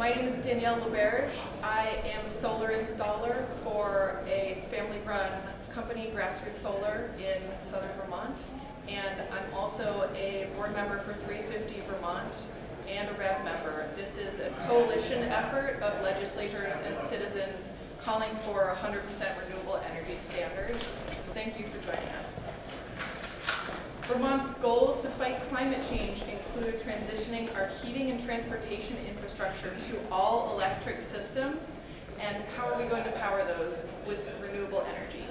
My name is Danielle LeBerge. I am a solar installer for a family-run company, Grassroots Solar, in southern Vermont. And I'm also a board member for 350 Vermont and a REV member. This is a coalition effort of legislators and citizens calling for a 100% renewable energy standard. So thank you for joining us. Vermont's goals to fight climate change include transitioning our heating and transportation infrastructure to all electric systems. And how are we going to power those with renewable energy?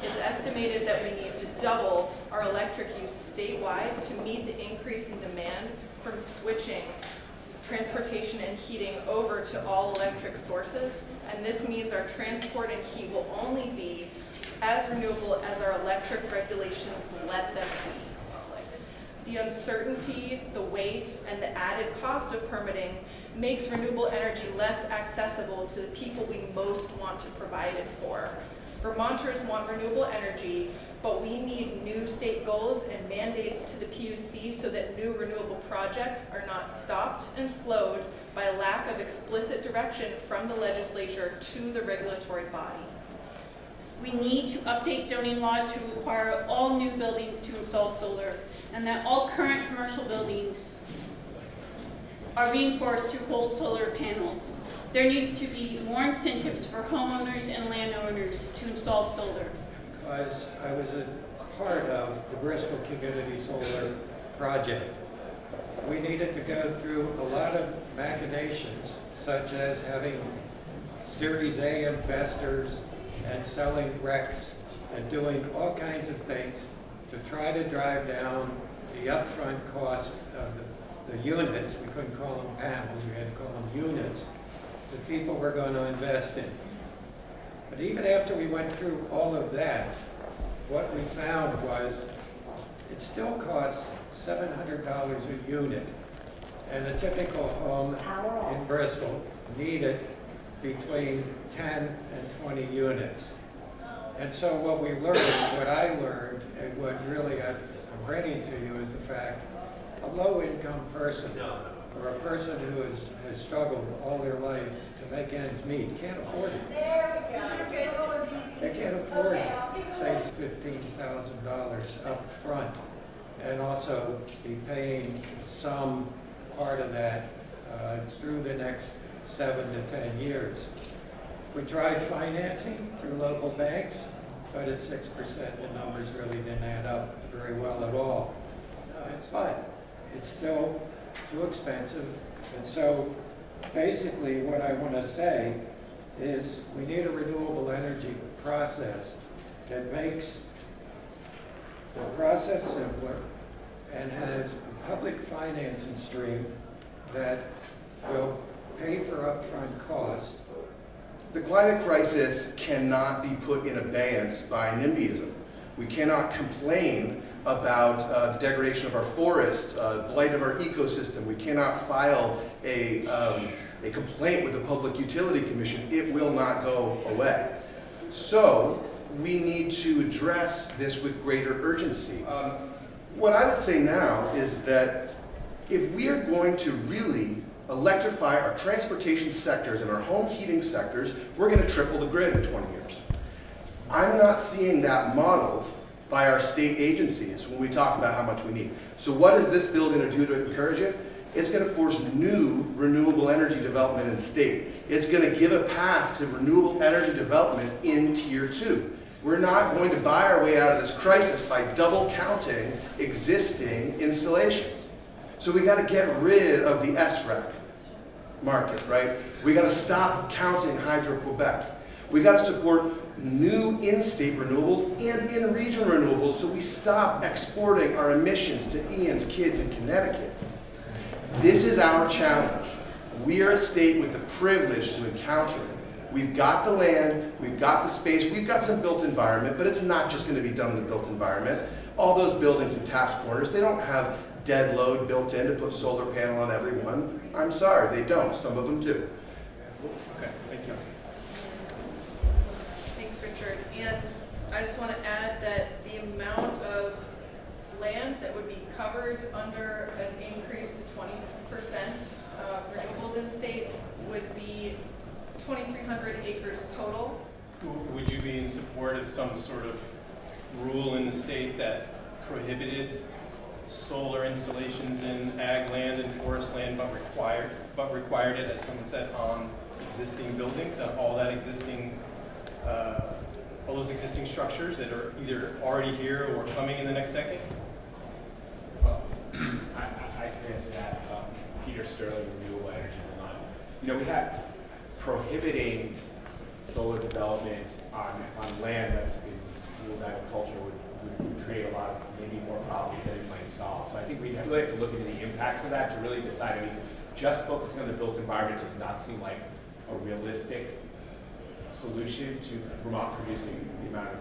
It's estimated that we need to double our electric use statewide to meet the increase in demand from switching transportation and heating over to all electric sources. And this means our transport and heat will only be as renewable as our electric regulations let them be. The uncertainty, the weight, and the added cost of permitting makes renewable energy less accessible to the people we most want to provide it for. Vermonters want renewable energy, but we need new state goals and mandates to the PUC so that new renewable projects are not stopped and slowed by a lack of explicit direction from the legislature to the regulatory body. We need to update zoning laws to require all new buildings to install solar, and that all current commercial buildings are reinforced to hold solar panels. There needs to be more incentives for homeowners and landowners to install solar. Because I was a part of the Bristol Community Solar Project. We needed to go through a lot of machinations, such as having Series A investors and selling RECs and doing all kinds of things to try to drive down the upfront cost of the units. We couldn't call them panels, we had to call them units that people were going to invest in. But even after we went through all of that, what we found was it still costs $700 a unit. And a typical home in Bristol needed between 10 and 20 units. And so what we learned, what I learned, and what really I'm bringing to you is the fact a low-income person or a person who has struggled all their lives to make ends meet can't afford it. They can't afford, say, $15,000 up front and also be paying some part of that through the next 7 to 10 years. We tried financing through local banks, but at 6%, the numbers really didn't add up very well at all. But it's still too expensive. And so basically what I want to say is we need a renewable energy process that makes the process simpler and has a public financing stream that will pay for upfront costs. The climate crisis cannot be put in abeyance by NIMBYism. We cannot complain about the degradation of our forests, blight of our ecosystem. We cannot file a complaint with the Public Utility Commission. It will not go away. So we need to address this with greater urgency. What I would say now is that if we are going to really electrify our transportation sectors and our home heating sectors, we're going to triple the grid in 20 years. I'm not seeing that modeled by our state agencies when we talk about how much we need. So what is this bill going to do to encourage it? It's going to force new renewable energy development in the state. It's going to give a path to renewable energy development in Tier 2. We're not going to buy our way out of this crisis by double counting existing installations. So we got to get rid of the SREC market, right? We got to stop counting Hydro-Quebec. We got to support new in-state renewables and in-region renewables so we stop exporting our emissions to Ian's kids in Connecticut. This is our challenge. We are a state with the privilege to encounter it. We've got the land, we've got the space, we've got some built environment, but it's not just going to be done in the built environment. All those buildings in Taft's Corners, they don't have dead load built in to put solar panel on everyone. I'm sorry, they don't. Some of them do. Okay, thank you. Thanks, Richard. And I just want to add that the amount of land that would be covered under an increase to 20% renewables in state would be 2,300 acres total. Would you be in support of some sort of rule in the state that prohibited solar installations in ag land and forest land, but required it, as someone said, on existing buildings, on all those existing structures that are either already here or coming in the next decade? Well, I can answer that. Peter Sterling, Renewable Energy Vermont. You know, we have prohibiting solar development on land that's been ruled agriculture would create a lot of maybe more problems than it might solve. So I think we really have to look into the impacts of that to really decide. I mean, just focusing on the built environment does not seem like a realistic solution to Vermont producing the amount of